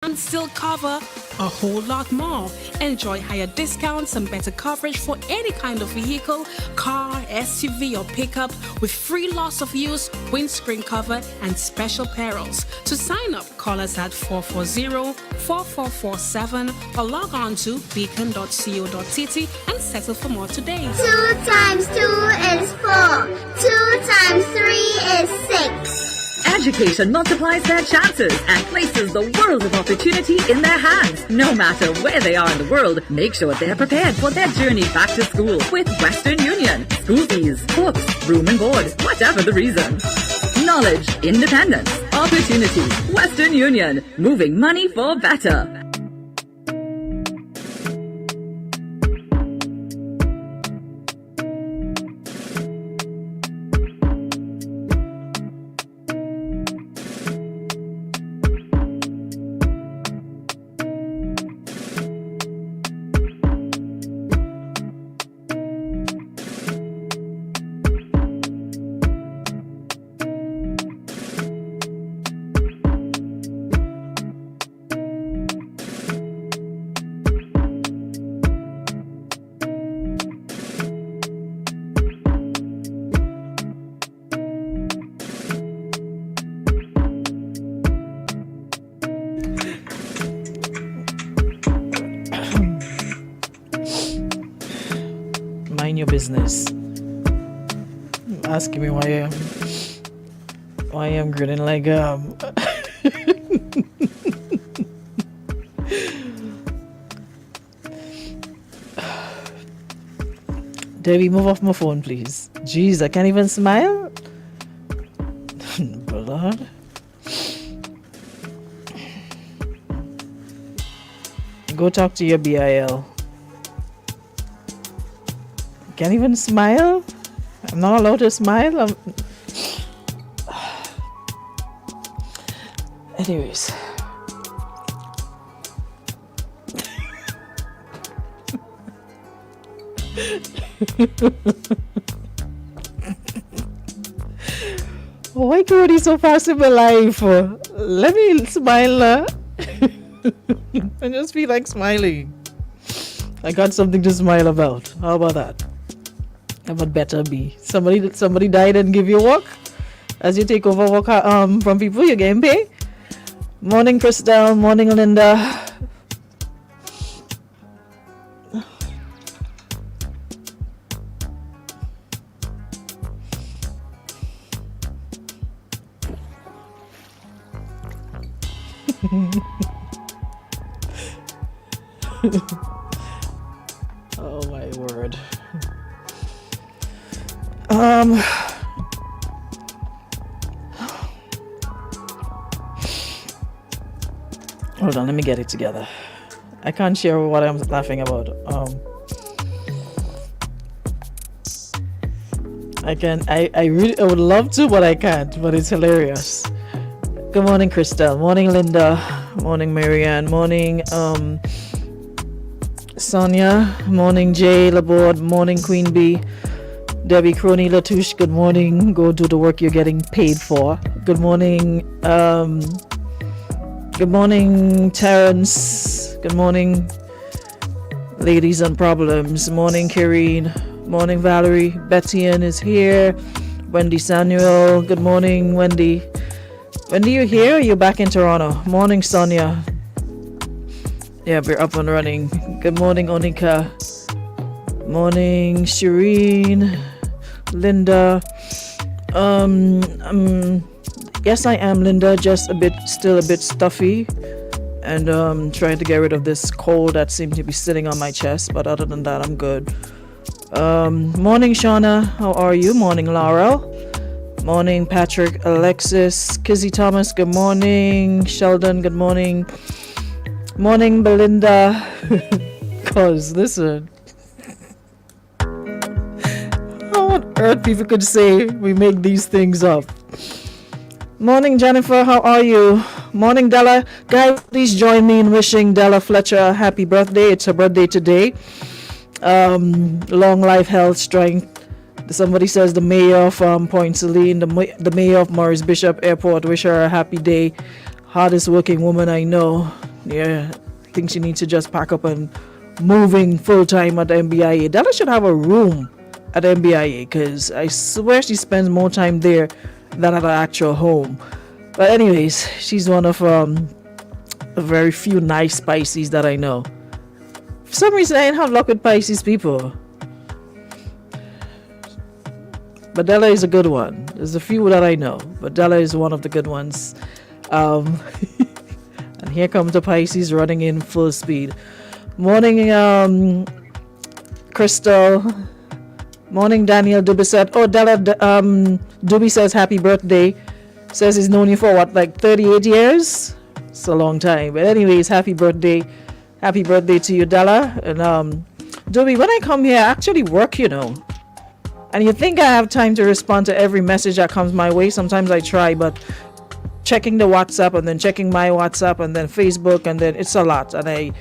and still cover a whole lot more. Enjoy higher discounts and better coverage for any kind of vehicle, car, SUV or pickup with free loss of use, windscreen cover and special perils. To sign up, call us at 440-4447 or log on to beacon.co.tt and settle for more today. 2 times 2 is 4. 2 times 3 is 6. Education multiplies their chances and places the world of opportunity in their hands. No matter where they are in the world, make sure they're prepared for their journey back to school with Western Union. School fees, books, room and board, whatever the reason. Knowledge, independence, opportunity. Western Union, moving money for better. Mind your business. Asking me why I'm grinning like Debbie, move off my phone, please. Jeez, I can't even smile. Blood. Go talk to your BIL. Can't even smile. I'm not allowed to smile. Anyways. Why Cody so fast in my life? Let me smile. I just feel like smiling. I got something to smile about. How about that? That would better be. Somebody died and give you work. As you take over work from people, you're getting paid. Morning, Christelle. Morning, Linda. Oh my word. Hold on, let me get it together. I can't share what I'm laughing about. I would love to, but I can't. But it's hilarious. Good morning, Christelle. Morning, Linda. Morning, Marianne. Morning, Sonia. Morning, Jay Laborde. Morning, Queen Bee. Debbie Crony Latouche. Good morning. Go do the work you're getting paid for. Good morning. Good morning, Terrence. Good morning, Ladies and Problems. Morning, Karine. Morning, Valerie. Betty Ann is here. Wendy Samuel. Good morning, Wendy. Wendy, you here? Or you back in Toronto? Morning, Sonia. Yeah, we're up and running. Good morning, Onika. Morning, Shireen. Linda. Yes, I am, Linda. Just still a bit stuffy, and trying to get rid of this cold that seems to be sitting on my chest. But other than that, I'm good. Morning, Shauna. How are you? Morning, Laurel. Morning, Patrick, Alexis, Kizzy Thomas. Good morning, Sheldon. Good morning. Morning, Belinda. Cause listen, how on earth people could say we make these things up? Morning, Jennifer. How are you? Morning, Della. Guys, please join me in wishing Della Fletcher a happy birthday. It's her birthday today. Long life, health, strength. Somebody says the mayor of Point Celine, the mayor of Maurice Bishop Airport. Wish her a happy day. Hardest working woman I know. Yeah, think she needs to just pack up and moving full time at the MBIA. Della should have a room at the MBIA because I swear she spends more time there than at her actual home. But anyways, she's one of a very few nice Pisces that I know. For some reason, I didn't have luck with Pisces people. But Della is a good one. There's a few that I know, but Della is one of the good ones. And here comes the Pisces running in full speed. Morning, Crystal. Morning, Daniel Dubisette. Oh, Della, Dubi says happy birthday. Says he's known you for what, like 38 years? It's a long time. But anyways, happy birthday. Happy birthday to you, Della. And Dubi, when I come here, I actually work, you know. And you think I have time to respond to every message that comes my way? Sometimes I try, but checking the WhatsApp and then checking my WhatsApp and then Facebook and then it's a lot. And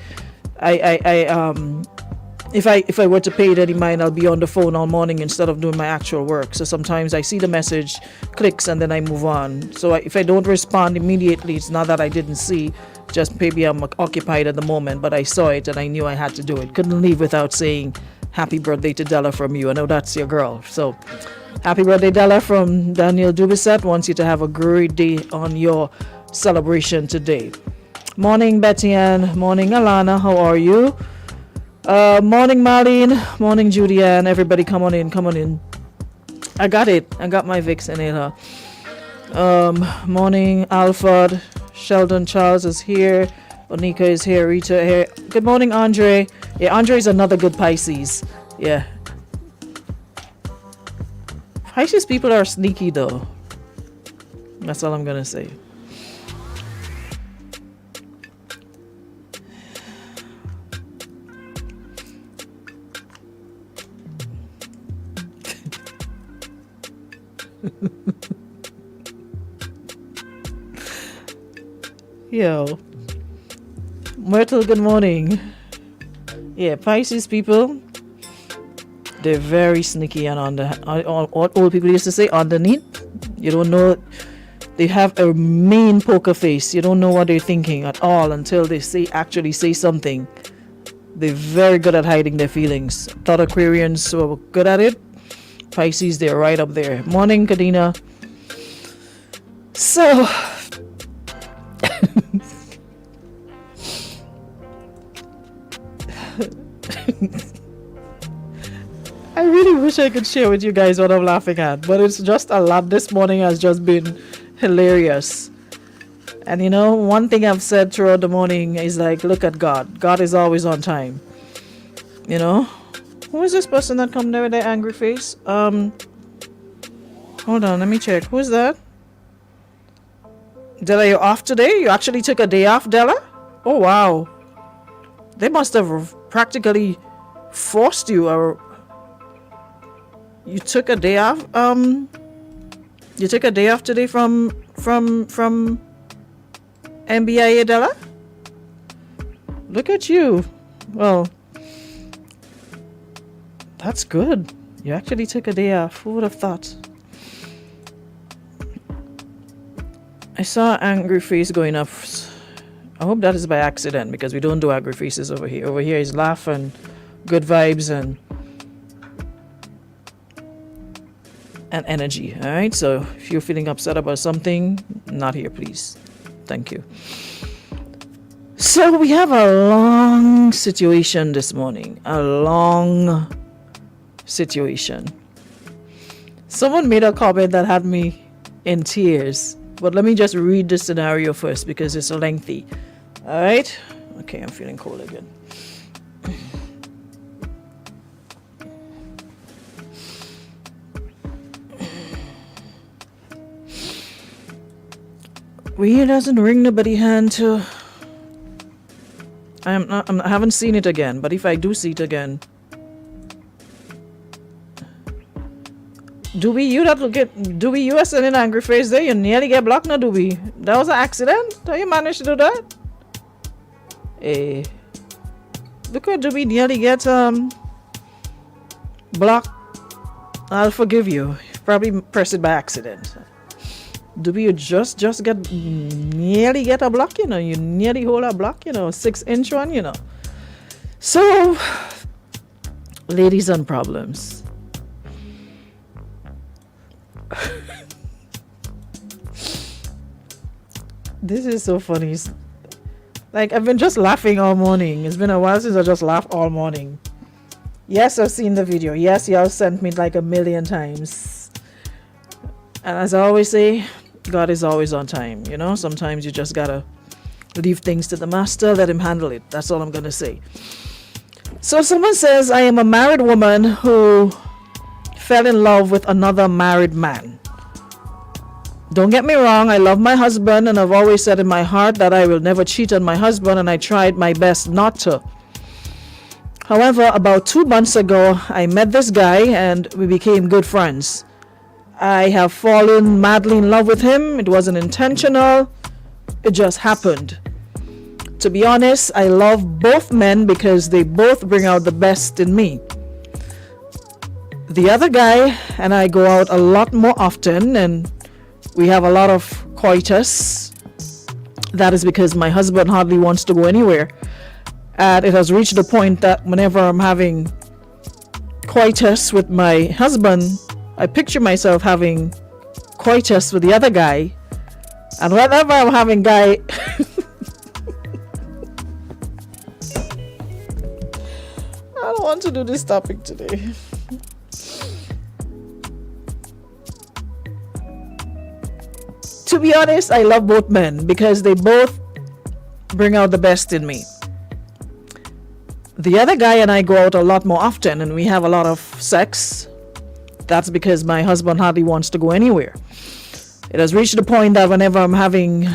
if I were to pay it any mind, I'll be on the phone all morning instead of doing my actual work. So sometimes I see the message, clicks, and then I move on. So if I don't respond immediately, it's not that I didn't see, just maybe I'm occupied at the moment, but I saw it and I knew I had to do it. Couldn't leave without saying happy birthday to Della from you. I know that's your girl. So happy birthday, Della, from Daniel Dubisette. Wants you to have a great day on your celebration today. Morning, Betty Ann. Morning, Alana. How are you? Morning, Marlene. Morning, Judy Ann. Everybody come on in. Come on in. I got it. I got my Vicks in it. Morning, Alfred. Sheldon Charles is here. Onika is here. Rita here. Good morning, Andre. Yeah, Andre is another good Pisces. Yeah. Pisces people are sneaky though. That's all I'm gonna say. Yo. Myrtle, good morning. Yeah, Pisces people, they're very sneaky and what old people used to say, underneath. You don't know, they have a mean poker face. You don't know what they're thinking at all until they actually say something. They're very good at hiding their feelings. Thought Aquarians were good at it. Pisces, they're right up there. Morning, Kadina. So I really wish I could share with you guys what I'm laughing at, but it's just a lot. This morning has just been hilarious. And you know, one thing I've said throughout the morning is like, look at God. God is always on time. You know? Who is this person that come there with their angry face? Hold on, let me check. Who is that? Della, you're off today? You actually took a day off, Della? Oh, wow. They must have practically forced you, or you took a day off. You took a day off today from MBIA, Della? Look at you. Well, that's good. You actually took a day off. Who would have thought? I saw an angry face going up. I hope that is by accident because we don't do angry faces over here. Over here is laugh and good vibes and energy. All right. So if you're feeling upset about something, not here, please. Thank you. So we have a long situation this morning. A long situation. Someone made a comment that had me in tears. But let me just read the scenario first because it's lengthy. All right. Okay, I'm feeling cold again. Wheel doesn't ring nobody hand to. I haven't seen it again, but if I do see it again, Doobie, you are sending angry face there. You nearly get blocked now, Doobie. That was an accident. How you managed to do that? Hey, look at Doobie nearly get blocked. I'll forgive you. Probably pressed it by accident. do you just get nearly get a block, you know? You nearly hold a block, you know, 6-inch one, you know. So, ladies and problems. This is so funny. Like, I've been just laughing all morning. It's been a while since I just laughed all morning. Yes, I've seen the video. Yes, y'all sent me like 1,000,000 times. And as I always say, God is always on time, you know? Sometimes you just gotta leave things to the master, let him handle it. That's all I'm gonna say. So someone says, I am a married woman who fell in love with another married man. Don't get me wrong, I love my husband, and I've always said in my heart that I will never cheat on my husband, and I tried my best not to. However, about 2 months ago, I met this guy and we became good friends. I have fallen madly in love with him. It wasn't intentional. It just happened. To be honest, I love both men because they both bring out the best in me. The other guy and I go out a lot more often, and we have a lot of coitus. That is because my husband hardly wants to go anywhere. And it has reached the point that whenever I'm having coitus with my husband, I picture myself having coitus with the other guy. And whenever I'm having guy... I don't want to do this topic today. To be honest, I love both men because they both bring out the best in me. The other guy and I go out a lot more often and we have a lot of sex. That's because my husband hardly wants to go anywhere. It has reached the point that whenever I'm having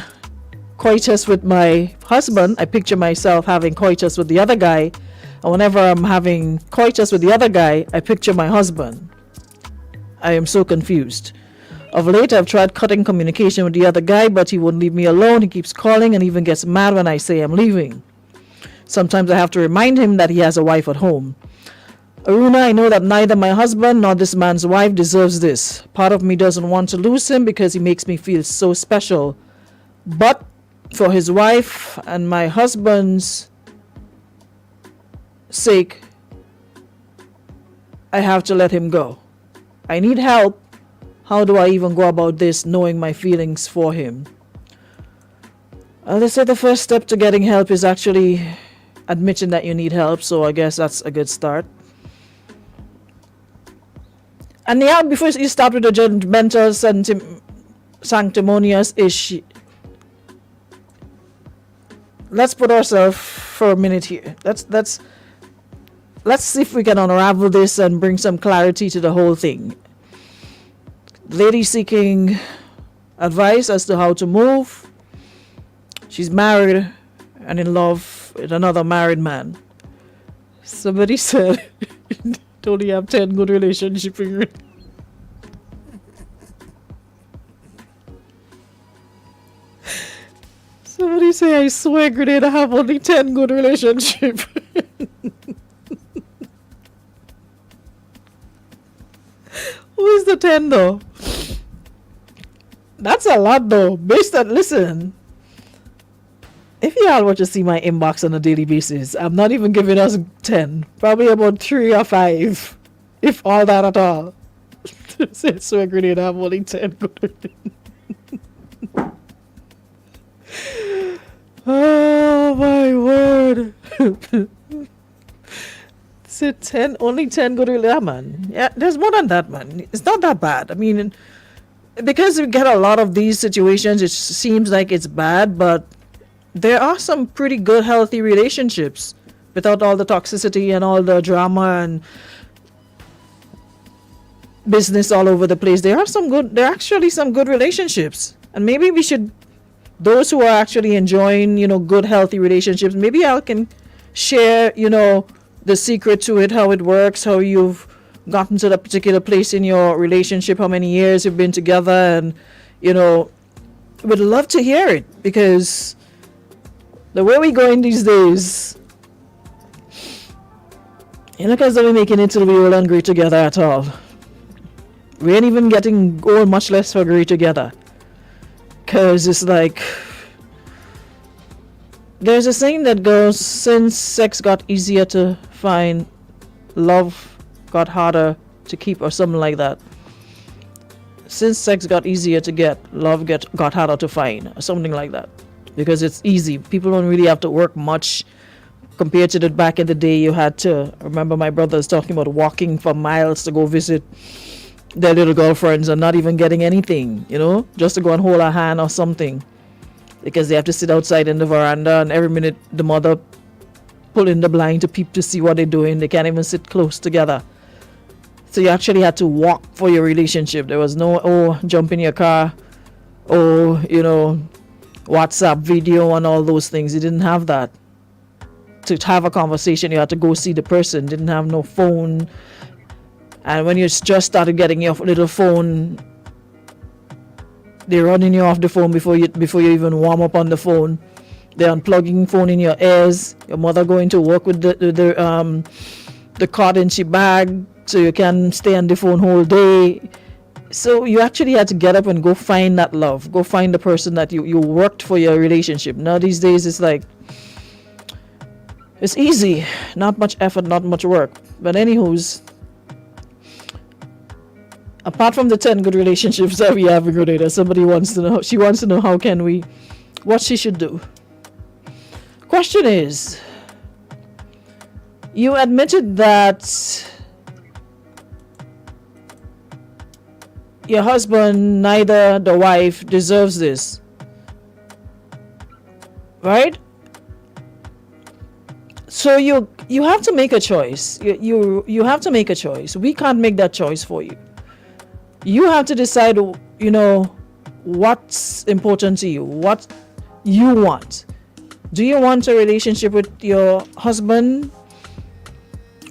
coitus with my husband, I picture myself having coitus with the other guy. And whenever I'm having coitus with the other guy, I picture my husband. I am so confused. Of late, I've tried cutting communication with the other guy, but he won't leave me alone. He keeps calling and even gets mad when I say I'm leaving. Sometimes I have to remind him that he has a wife at home. Aruna, I know that neither my husband nor this man's wife deserves this. Part of me doesn't want to lose him because he makes me feel so special. But for his wife and my husband's sake, I have to let him go. I need help. How do I even go about this, knowing my feelings for him? They say the first step to getting help is actually admitting that you need help, so I guess that's a good start. And yeah, before you start with the judgmental, sanctimonious issue, let's put ourselves for a minute here. Let's see if we can unravel this and bring some clarity to the whole thing. Lady seeking advice as to how to move. She's married and in love with another married man. Somebody said don't only have 10 good relationships. Somebody say, I swear, Grenade, I have only 10 good relationships. Who is the 10 though? That's a lot though. Based on, listen, if y'all were to see my inbox on a daily basis, I'm not even giving us 10. Probably about 3 or 5. If all that at all. I swear, Grenade, I have only 10 good. Oh my word. Said 10, only 10 good relationships, man. Yeah, there's more than that, man. It's not that bad. I mean, because we get a lot of these situations, it seems like it's bad, but there are some pretty good, healthy relationships without all the toxicity and all the drama and business all over the place. There are actually some good relationships. And maybe we should, those who are actually enjoying, good, healthy relationships, maybe I can share, the secret to it, how it works, how you've gotten to that particular place in your relationship, how many years you've been together, and would love to hear it, because the way we're going these days, look as though we're making it till we all agree together at all. We ain't even getting old, much less for agree together. Because it's like, there's a saying that goes, since sex got easier to find, love got harder to keep, or something like that. Since sex got easier to get, love got harder to find, or something like that. Because it's easy. People don't really have to work much compared to the back in the day. You had to, I remember my brothers talking about walking for miles to go visit their little girlfriends and not even getting anything, just to go and hold a hand or something. Because they have to sit outside in the veranda, and every minute the mother pulling the blind to peep to see what they're doing. They can't even sit close together. So you actually had to walk for your relationship. There was no, jump in your car, WhatsApp video and all those things. You didn't have that. To have a conversation, you had to go see the person. Didn't have no phone. And when you just started getting your little phone, they're running you off the phone before you even warm up on the phone. They're unplugging phone in your ears. Your mother going to work with the card in she bag, so you can stay on the phone whole day. So you actually had to get up and go find that love. Go find the person that you worked for your relationship. Now these days it's like, it's easy. Not much effort, not much work. But anywho's, apart from the 10 good relationships that we have in Grenada, somebody wants to know, she wants to know what she should do. Question is, you admitted that your husband, neither the wife, deserves this, right? So you have to make a choice. You have to make a choice. We can't make that choice for you. You have to decide, what's important to you, what you want. Do you want a relationship with your husband,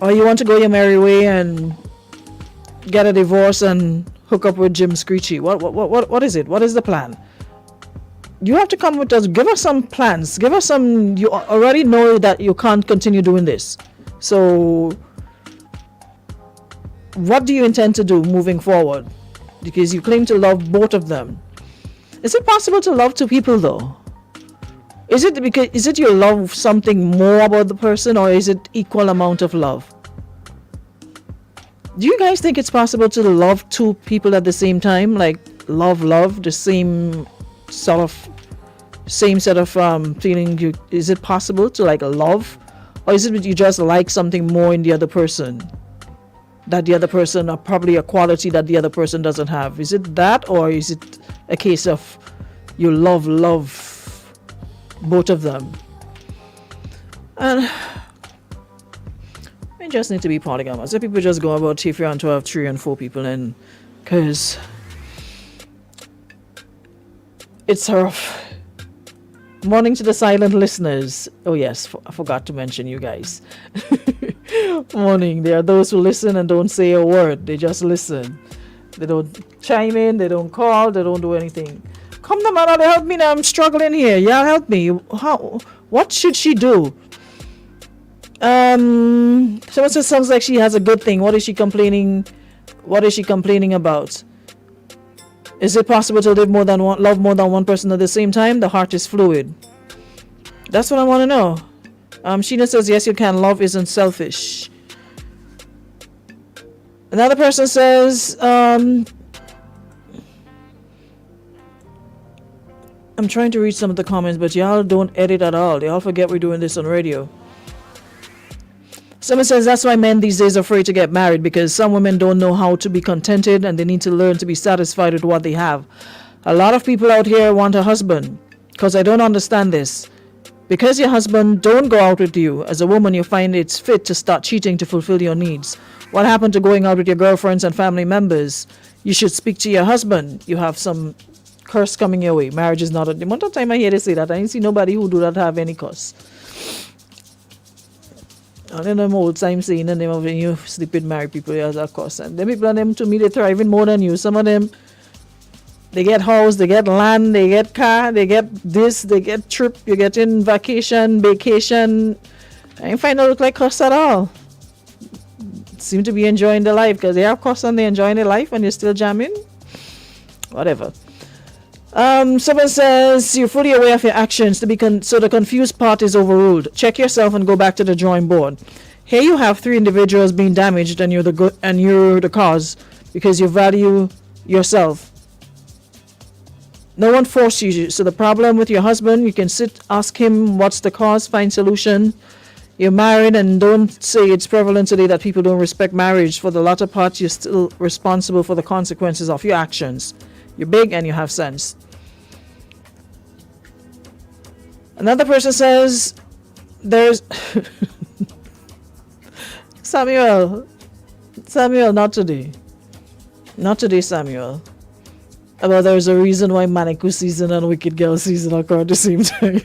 or you want to go your merry way and get a divorce and hook up with Jim Screechy? What is it? What is the plan? You have to come with us. Give us some plans. Give us some. You already know that you can't continue doing this. So what do you intend to do moving forward? Because you claim to love both of them. Is it possible to love two people though? Is it you love something more about the person, or is it equal amount of love? Do you guys think it's possible to love two people at the same time? Like love the same set of feeling? Is it possible to like love, or is it you just like something more in the other person? That the other person, or probably a quality that the other person doesn't have. Is it that, or is it a case of you love both of them? And we just need to be polygamous. So people just go about if you want to have 3 and 4 people, and because it's rough. Morning to the silent listeners. Oh yes, I forgot to mention you guys. Morning. There are those who listen and don't say a word. They just listen. They don't chime in. They don't call. They don't do anything. Come on, man, help me now. I'm struggling here. Y'all help me. How? What should she do? Someone says sounds like she has a good thing. What is she complaining? What is she complaining about? Is it possible to love more than one person at the same time? The heart is fluid. That's what I want to know. Sheena says, yes, you can. Love isn't selfish. Another person says, I'm trying to read some of the comments, but y'all don't edit at all. Y'all forget we're doing this on radio. Someone says that's why men these days are afraid to get married, because some women don't know how to be contented and they need to learn to be satisfied with what they have. A lot of people out here want a husband, because I don't understand this. Because your husband don't go out with you, as a woman you find it's fit to start cheating to fulfill your needs. What happened to going out with your girlfriends and family members? You should speak to your husband. You have some curse coming your way. Marriage is not a... The amount of time I hear they say that, I didn't see nobody who do that have any curse. And then them old time saying the name of when you sleep with married people, as a curse. And them people, them to me, they thriving more than you. Some of them, they get house, they get land, they get car, they get this, they get trip, you get in vacation. I ain't find out look like curse at all. Seem to be enjoying their life, because they have curse and they enjoying their life and you're still jamming. Whatever. Someone says you're fully aware of your actions so the confused part is overruled. Check yourself and go back to the drawing board. Here you have 3 individuals being damaged, and you're the cause because you value yourself. No one forced you. So the problem with your husband, you can ask him what's the cause, find solution. You're married, and don't say it's prevalent today that people don't respect marriage. For the latter part, you're still responsible for the consequences of your actions. You're big and you have sense. Another person says there's Samuel, not today. Not today, Samuel. Well, there's a reason why Manicu season and Wicked Girl season occur at the same time.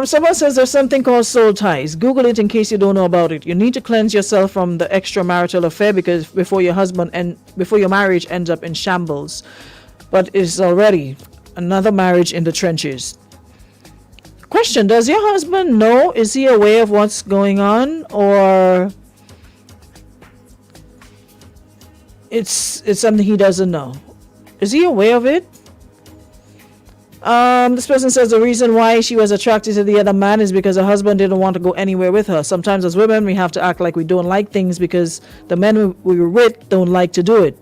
Someone says there's something called soul ties. Google it in case you don't know about it. You need to cleanse yourself from the extramarital affair because before your marriage ends up in shambles. But it's already another marriage in the trenches. Question: does your husband know? Is he aware of what's going on, or it's something he doesn't know? Is he aware of it? This person says the reason why she was attracted to the other man is because her husband didn't want to go anywhere with her. Sometimes as women, we have to act like we don't like things because the men we were with don't like to do it.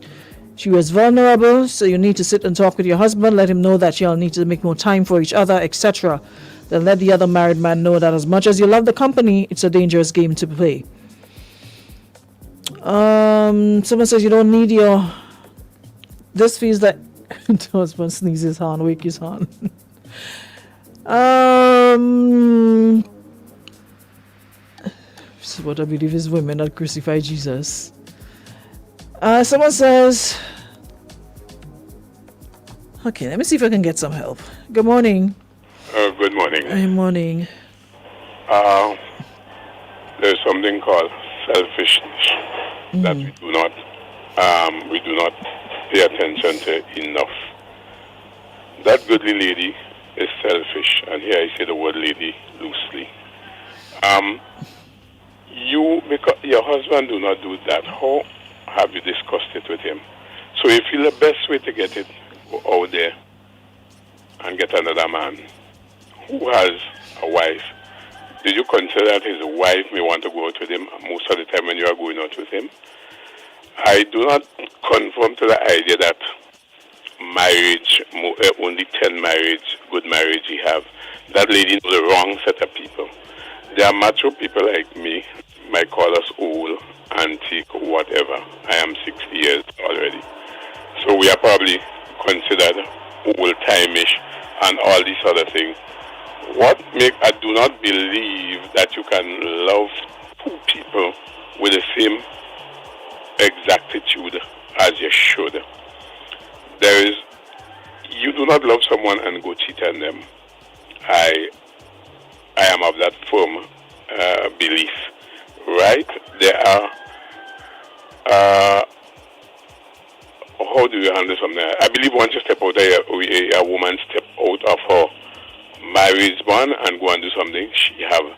She was vulnerable, so you need to sit and talk with your husband, let him know that y'all need to make more time for each other, etc. Then let the other married man know that as much as you love the company, it's a dangerous game to play. Someone says you don't need this feels that the husband sneezes on, wake his on. This is what I believe is women that crucify Jesus. Someone says, okay, let me see if I can get some help. Good morning. Good morning. Good morning. There's something called selfishness that we do not pay attention to enough. That goodly lady is selfish, and here I say the word lady loosely. Because your husband do not do that, how have you discussed it with him? So you feel the best way to get it, go out there and get another man who has a wife. Did you consider that his wife may want to go out with him most of the time when you are going out with him? I do not conform to the idea that marriage, only 10 good marriage he have. That lady knows the wrong set of people. There are mature people like me, might call us old, antique, whatever. I am 60 years already. So we are probably considered old-time-ish and all these other things. I do not believe that you can love 2 people with the same exactitude as you should. You do not love someone and go cheat on them. I am of that firm belief, right? There are, how do you handle something? I believe once you step out, a woman step out of her marriage bond and go and do something, she have,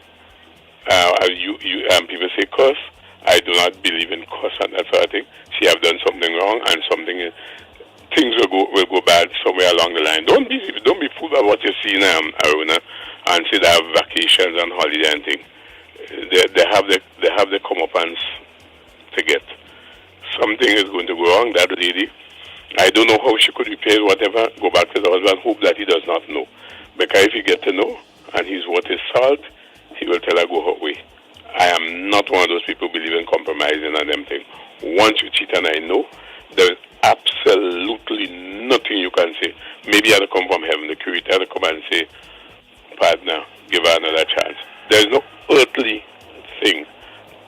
people say curse. I do not believe in curse and that sort of thing. She have done something wrong and things will go bad somewhere along the line. Don't be fooled by what you see now, Aruna, and say they have vacations and holiday and things. They have the comeuppance to get. Something is going to go wrong. That lady, I don't know how she could repair whatever. Go back to the husband. Hope that he does not know, because if he get to know and he's worth his salt, he will tell her go her way. I am not one of those people who believe in compromising and them things. Once you cheat, and I know, there is absolutely nothing you can say. Maybe you have to come from heaven, the creator had to come and say, partner, give her another chance. There is no earthly thing,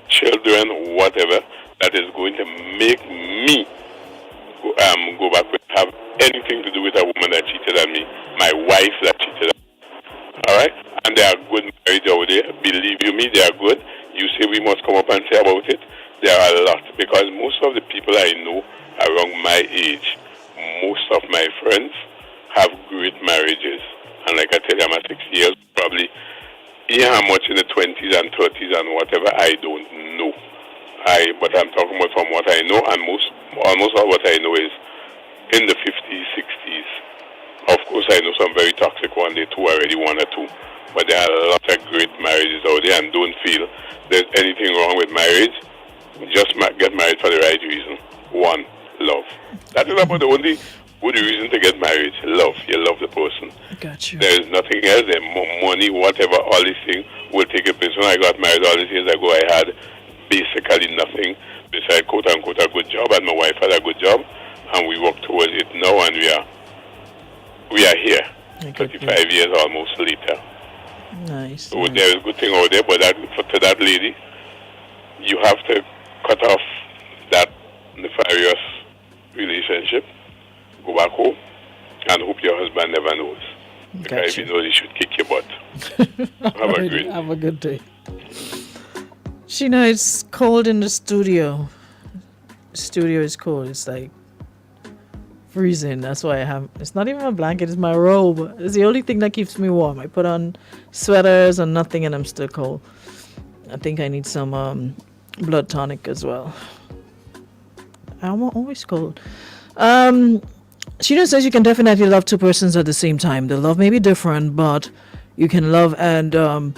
children, whatever, that is going to make me go back and have anything to do with a woman that cheated on me, my wife that cheated on me. All right? And there are good marriages out there. Believe you me, they are good. You say we must come up and say about it. There are a lot, because most of the people I know around my age, most of my friends have great marriages. And like I tell you, I'm at 60 years, probably how much in the 20s and 30s and whatever, I don't know. But I'm talking about from what I know, and almost all what I know is in the 50s, 60s. Of course, I know some very toxic one. They two already one or two. But there are a lot of great marriages out there, and don't feel there's anything wrong with marriage. Just get married for the right reason. One, love. That is about the only good reason to get married. Love. You love the person. Gotcha. There is nothing else. There money, whatever, all these things will take a place. When I got married all these years ago, I had basically nothing besides quote unquote a good job, and my wife had a good job, and we work towards it now, and we are here, 35 years almost later. Nice. So there is a good thing out there, but to that lady, you have to cut off that nefarious relationship, go back home, and hope your husband never knows. Because if he knows, he should kick your butt. Have a good day. Sheena, it's cold in the studio. The studio is cold. It's like freezing. That's why it's not even a blanket, it's my robe. It's the only thing that keeps me warm. I put on sweaters and nothing and I'm still cold. I think I need some blood tonic as well. I'm always cold. Sheena says you can definitely love two persons at the same time. The love may be different, but you can love and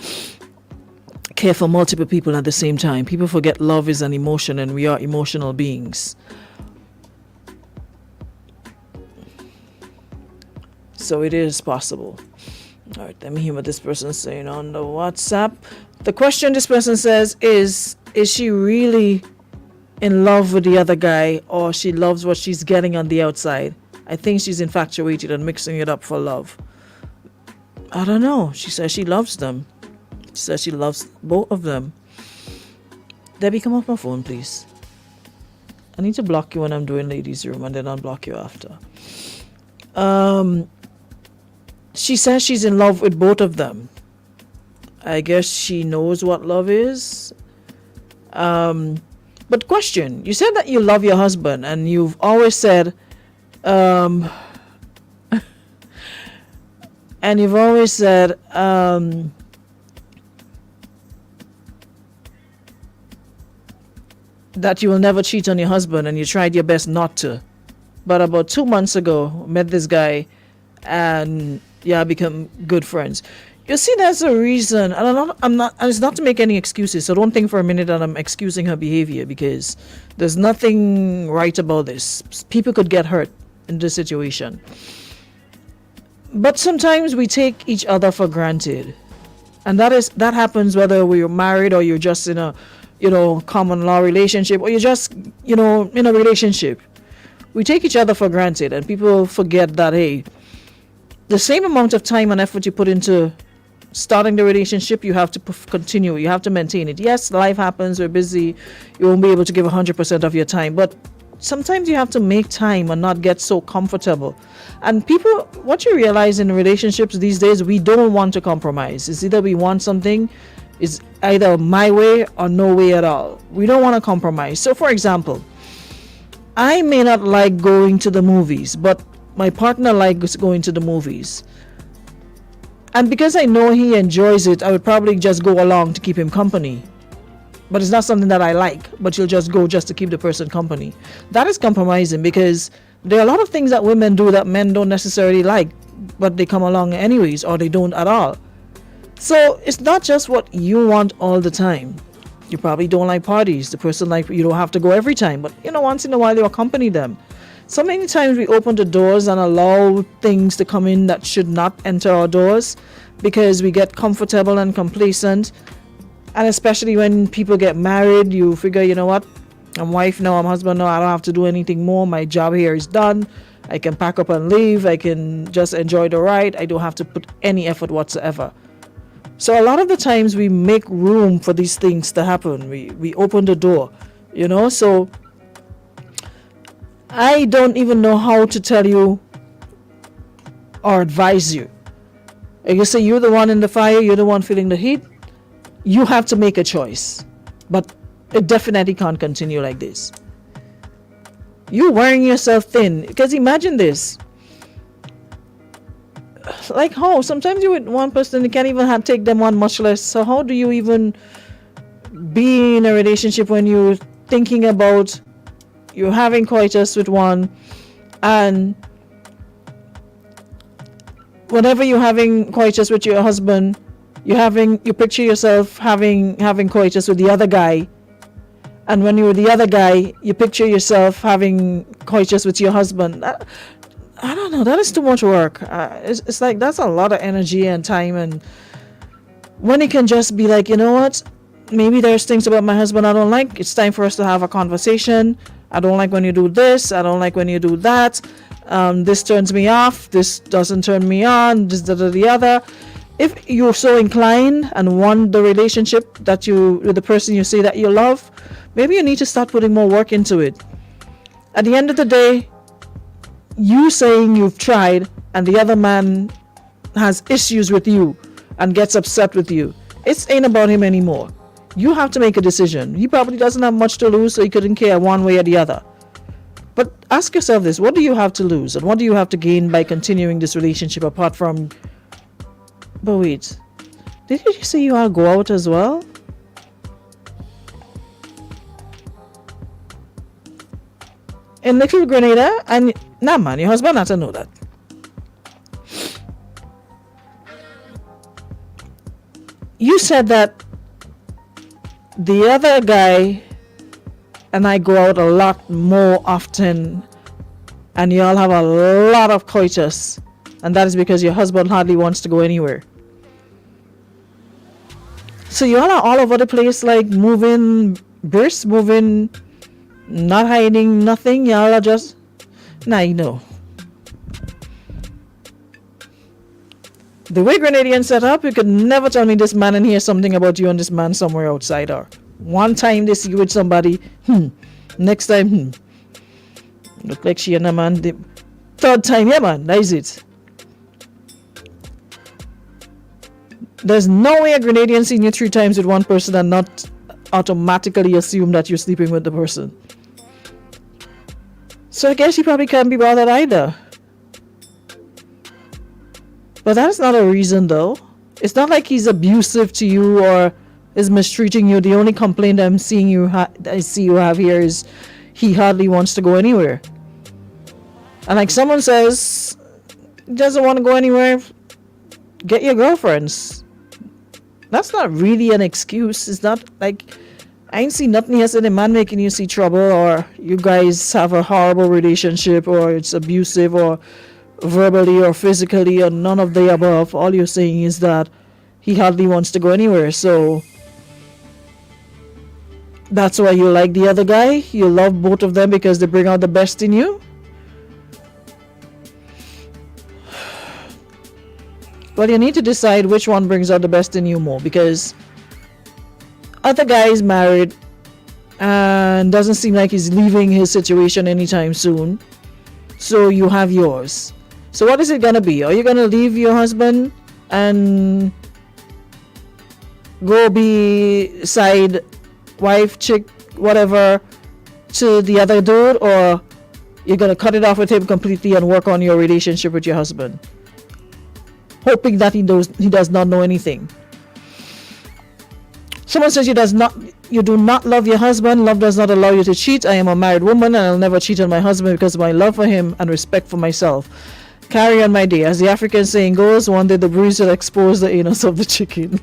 care for multiple people at the same time. People forget love is an emotion and we are emotional beings. So it is possible. All right, let me hear what this person is saying on the WhatsApp. The question this person says is she really in love with the other guy, or she loves what she's getting on the outside? I think she's infatuated and mixing it up for love. I don't know. She says she loves them. She says she loves both of them. Debbie, come off my phone, please. I need to block you when I'm doing ladies' room and then unblock you after. She says she's in love with both of them. I guess she knows what love is. But question, you said that you love your husband and you've always said, and you've always said, that you will never cheat on your husband and you tried your best not to. But about 2 months ago, met this guy and become good friends. You see, there's a reason, and I'm not. It's not to make any excuses. So don't think for a minute that I'm excusing her behavior, because there's nothing right about this. People could get hurt in this situation. But sometimes we take each other for granted, and that happens whether we're married or you're just in a, common law relationship, or you're just, in a relationship. We take each other for granted, and people forget that, hey, the same amount of time and effort you put into starting the relationship, you have to continue. You have to maintain it. Yes, life happens. We're busy. You won't be able to give 100% of your time. But sometimes you have to make time and not get so comfortable. And people, what you realize in relationships these days, we don't want to compromise. It's either we want something, it's either my way or no way at all. We don't want to compromise. So, for example, I may not like going to the movies, but my partner likes going to the movies. And because I know he enjoys it, I would probably just go along to keep him company. But it's not something that I like, but you'll just go just to keep the person company. That is compromising, because there are a lot of things that women do that men don't necessarily like, but they come along anyways, or they don't at all. So it's not just what you want all the time. You probably don't like parties. The person you don't have to go every time, but once in a while you accompany them. So many times we open the doors and allow things to come in that should not enter our doors, because we get comfortable and complacent. And especially when people get married, you figure, you know what, I'm wife now, I'm husband now, I don't have to do anything more. My job here is done. I can pack up and leave. I can just enjoy the ride. I don't have to put any effort whatsoever. So a lot of the times we make room for these things to happen. We open the door, so I don't even know how to tell you or advise you. Like you say, you're the one in the fire, you're the one feeling the heat. You have to make a choice. But it definitely can't continue like this. You're wearing yourself thin. Because imagine this. Like how? Sometimes you're with one person, you can't even take them on, much less. So how do you even be in a relationship when you're thinking about you having coitus with one, and whenever you're having coitus with your husband, you picture yourself having coitus with the other guy, and when you're with the other guy, you picture yourself having coitus with your husband. I don't know, that is too much work. It's like that's a lot of energy and time, and when it can just be like, you know what, maybe there's things about my husband I don't like, it's time for us to have a conversation. I don't like when you do this, I don't like when you do that, this turns me off, this doesn't turn me on, this, that, or the other. If you're so inclined and want the relationship with the person you say that you love, maybe you need to start putting more work into it. At the end of the day, you saying you've tried and the other man has issues with you and gets upset with you, it ain't about him anymore. You have to make a decision. He probably doesn't have much to lose, so he couldn't care one way or the other. But ask yourself this, what do you have to lose and what do you have to gain by continuing this relationship apart from... But wait, did you say you all go out as well? In Little Grenada? And nah man, your husband not to know that. You said that the other guy and I go out a lot more often and you all have a lot of coitus, and that is because your husband hardly wants to go anywhere. So you all are all over the place, like moving, brisk, moving, not hiding nothing. Y'all are just, nah, you know. The way Grenadian set up, you could never tell me this man and hear something about you and this man somewhere outside, or one time they see you with somebody, next time, look like she and a man, the third time, yeah man, that is it. There's no way a Grenadian seen you 3 times with one person and not automatically assume that you're sleeping with the person. So I guess you probably can't be bothered either. But that's not a reason though. It's not like he's abusive to you or is mistreating you. The only complaint I'm seeing I see you have here is he hardly wants to go anywhere. And like someone says, he doesn't want to go anywhere, get your girlfriends. That's not really an excuse. It's not like, I ain't seen nothing here said a man making you see trouble or you guys have a horrible relationship or it's abusive or verbally or physically or none of the above. All you're saying is that he hardly wants to go anywhere. So that's why you like the other guy. You love both of them because they bring out the best in you. Well, you need to decide which one brings out the best in you more, because other guy is married and doesn't seem like he's leaving his situation anytime soon. So you have yours. So what is it gonna be? Are you gonna leave your husband and go be side wife, chick, whatever, to the other dude, or you're gonna cut it off with him completely and work on your relationship with your husband, hoping that he does not know anything? Someone says you do not love your husband. Love does not allow you to cheat. I am a married woman and I'll never cheat on my husband because of my love for him and respect for myself. Carry on, my dear. As the African saying goes, one day the breeze will expose the anus of the chicken.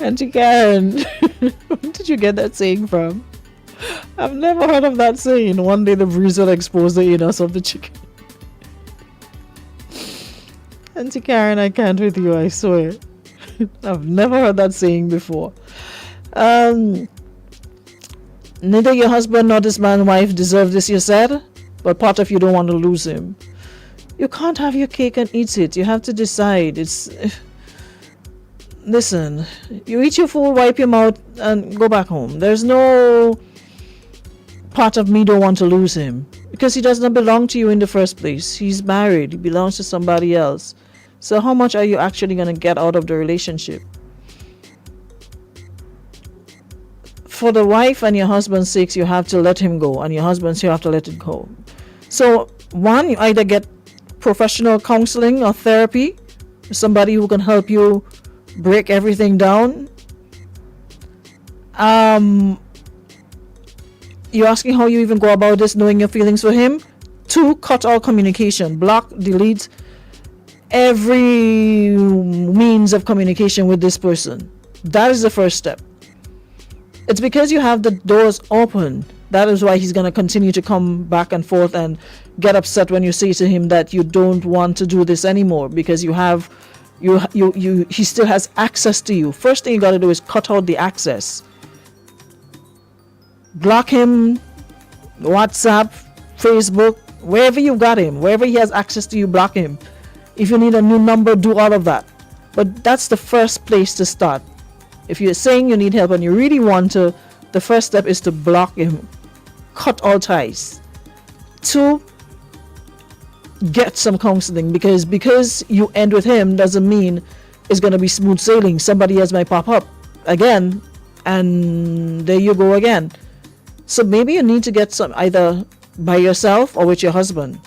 Auntie Karen, where did you get that saying from? I've never heard of that saying. One day the breeze will expose the anus of the chicken. Auntie Karen, I can't with you, I swear. I've never heard that saying before. Neither your husband nor this man's wife deserve this, you said, but part of you don't want to lose him. You can't have your cake and eat it. You have to decide. Listen, you eat your food, wipe your mouth, and go back home. There's no part of me don't want to lose him, because he does not belong to you in the first place. He's married. He belongs to somebody else. So how much are you actually going to get out of the relationship? For the wife and your husband's sakes, you have to let him go, and your husband's you have to let it go. So one, you either get professional counseling or therapy, somebody who can help you break everything down You're asking how you even go about this, knowing your feelings for him. 2, cut all communication. Block, delete every means of communication with this person. That is the first step. It's because you have the doors open. That is why he's going to continue to come back and forth and get upset when you say to him that you don't want to do this anymore, because he still has access to you. First thing you got to do is cut out the access. Block him, WhatsApp, Facebook, wherever you got him, wherever he has access to you, block him. If you need a new number, do all of that. But that's the first place to start. If you're saying you need help and you really want to, the first step is to block him. Cut all ties. 2, get some counseling, because you end with him doesn't mean it's going to be smooth sailing. Somebody else might pop up again, and there you go again. So maybe you need to get some either by yourself or with your husband,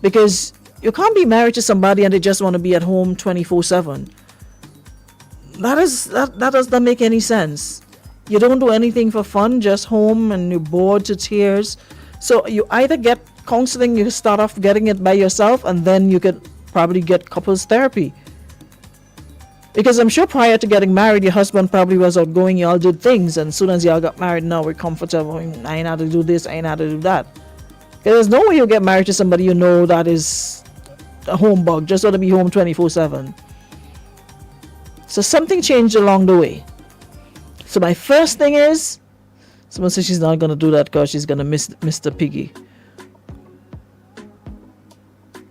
because you can't be married to somebody and they just want to be at home 24/7. That does not make any sense. You don't do anything for fun, just home, and you're bored to tears. So you either get counseling, you start off getting it by yourself, and then you could probably get couples therapy. Because I'm sure prior to getting married, your husband probably was outgoing, y'all did things, and as soon as y'all got married, now we're comfortable. I ain't how to do this, I ain't how to do that. There's no way you'll get married to somebody you know that is a home bug, just want to be home 24/7. So something changed along the way. So my first thing is, someone says she's not going to do that because she's going to miss Mr. Piggy.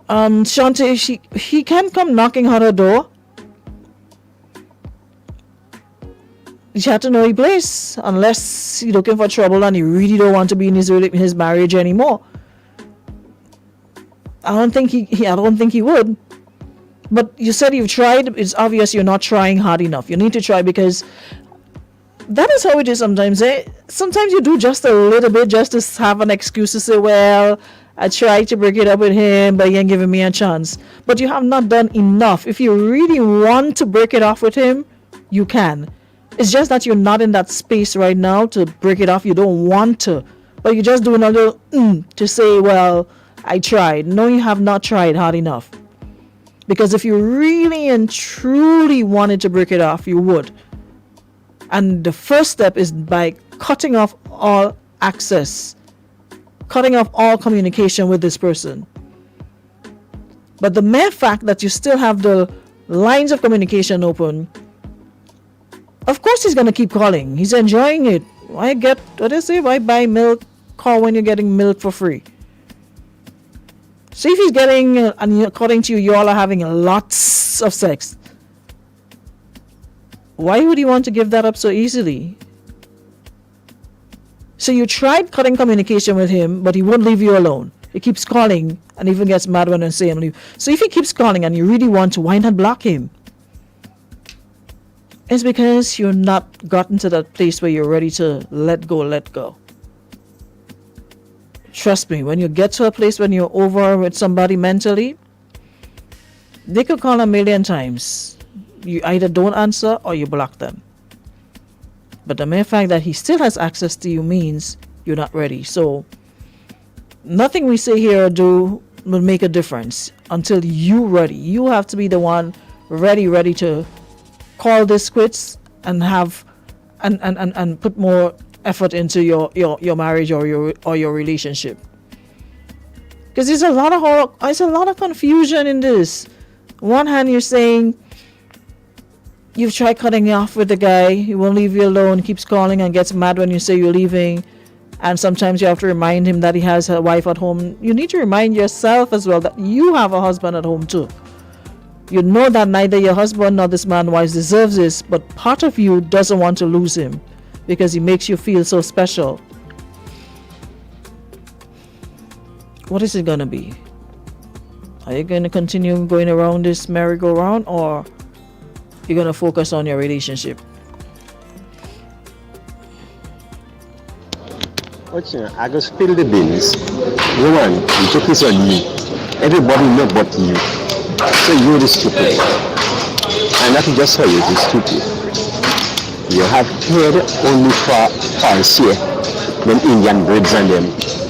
Shante, he can come knocking on her door. You have to know your place, unless he's looking for trouble and he really don't want to be in his marriage anymore. I don't think he would. But you said you've tried. It's obvious you're not trying hard enough. You need to try, because that is how it is sometimes. Sometimes you do just a little bit just to have an excuse to say, well, I tried to break it up with him, but he ain't giving me a chance. But you have not done enough. If you really want to break it off with him, you can. It's just that you're not in that space right now to break it off. You don't want to. But you're just doing a little to say, well, I tried. No, you have not tried hard enough. Because if you really and truly wanted to break it off, you would. And the first step is by cutting off all access, cutting off all communication with this person. But the mere fact that you still have the lines of communication open, of course he's going to keep calling. He's enjoying it. Why buy milk? Call when you're getting milk for free. So if he's getting, and according to you all are having lots of sex, why would he want to give that up so easily? So you tried cutting communication with him, but he won't leave you alone. He keeps calling and even gets mad when I say him leave. So if he keeps calling and you really want to, why not block him? It's because you're not gotten to that place where you're ready to let go. Trust me, when you get to a place when you're over with somebody mentally, they could call a million times. You either don't answer or you block them. But the mere fact that he still has access to you means you're not ready. So nothing we say here or do will make a difference until you're ready. You have to be the one ready to call this quits and have and put more effort into your marriage or your relationship. Because there's a lot of confusion in this. On one hand, you're saying you've tried cutting off with the guy, he won't leave you alone, keeps calling and gets mad when you say you're leaving, and sometimes you have to remind him that he has a wife at home. You need to remind yourself as well that you have a husband at home too. You know that neither your husband nor this man wife deserves this, but part of you doesn't want to lose him because he makes you feel so special. What is it going to be? Are you going to continue going around this merry-go-round, or you're going to focus on your relationship? I go spill the beans. Woman, you took this on me. Everybody know but you. So you're the stupid. And that is just how you're stupid. You have paid only for false them Indian breeds and them,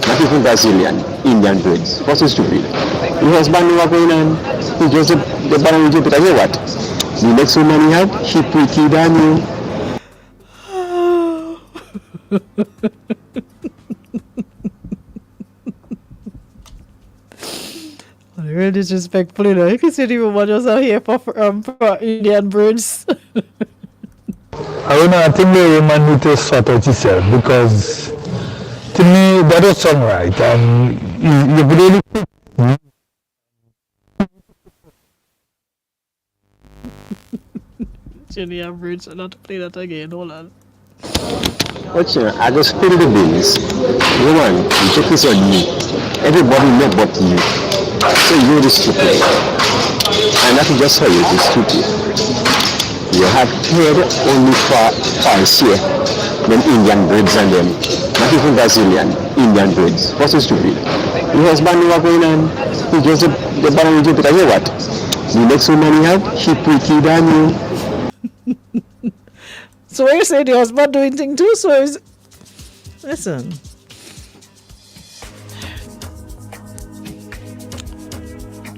not even Brazilian, Indian breeds. What's so stupid? The husband who are going on, he just the banana with Jupiter. You know what? The next woman he had, she pretty than you. Real disrespectful, you know. You can see the woman just out here for Indian birds. I think the woman need to sort out herself because to me that was song right and you really Indian birds, not to play that again. Hold on. But you know, I just spill the beans. Woman, you check this on me. Everybody know but you. So you're the stupid. And that's just how you're the stupid. You have paid only for false them Indian breeds and them, not even Brazilian, Indian breeds. What's so stupid? The husband who are going on, he just the banana with Jupiter. You know what? The next woman he have, she pretty than you. So what you say, the husband doing thing too? So is listen.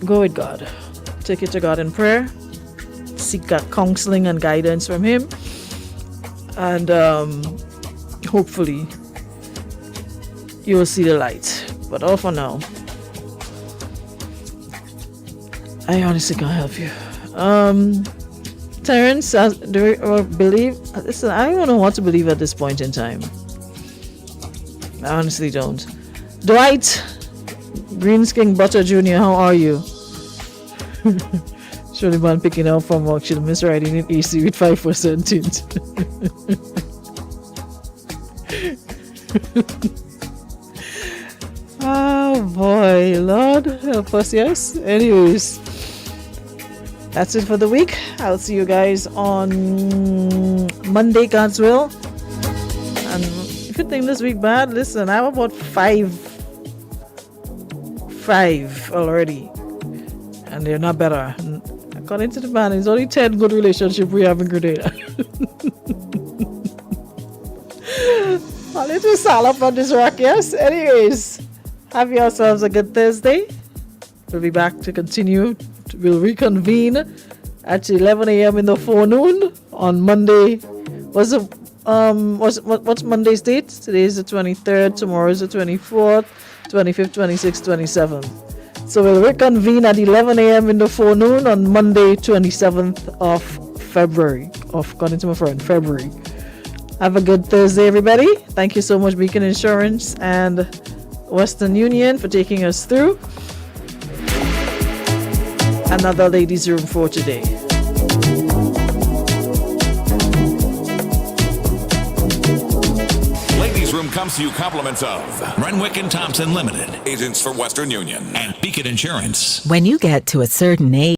Go with God. Take it to God in prayer. Seek that counseling and guidance from Him. And hopefully you will see the light. But all for now, I honestly can't help you. Terrence, do you believe? Listen, I don't know what to believe at this point in time. I honestly don't. Dwight, Greensking Butter Jr., how are you? Surely man picking up from work, she'll miss riding in AC with 5% tint. Oh boy, Lord help us, yes. Anyways, that's it for the week. I'll see you guys on Monday, God's will. And if you think this week bad, listen, I have about five already, and they're not better. According to the man, it's only 10 good relationships we have in Grenada. A little salad on this rock, yes. Anyways, have yourselves a good Thursday. We'll be back to continue. We'll reconvene at 11 a.m. in the forenoon on Monday. What's Monday's date? Today is the 23rd. Tomorrow is the 24th, 25th, 26th, 27th. So we'll reconvene at 11 a.m. in the forenoon on Monday, 27th of February. According to my friend, February. Have a good Thursday, everybody. Thank you so much, Beacon Insurance and Western Union, for taking us through another ladies' room for today. Ladies' Room comes to you compliments of Renwick and Thompson Limited, agents for Western Union, and Beacon Insurance. When you get to a certain age,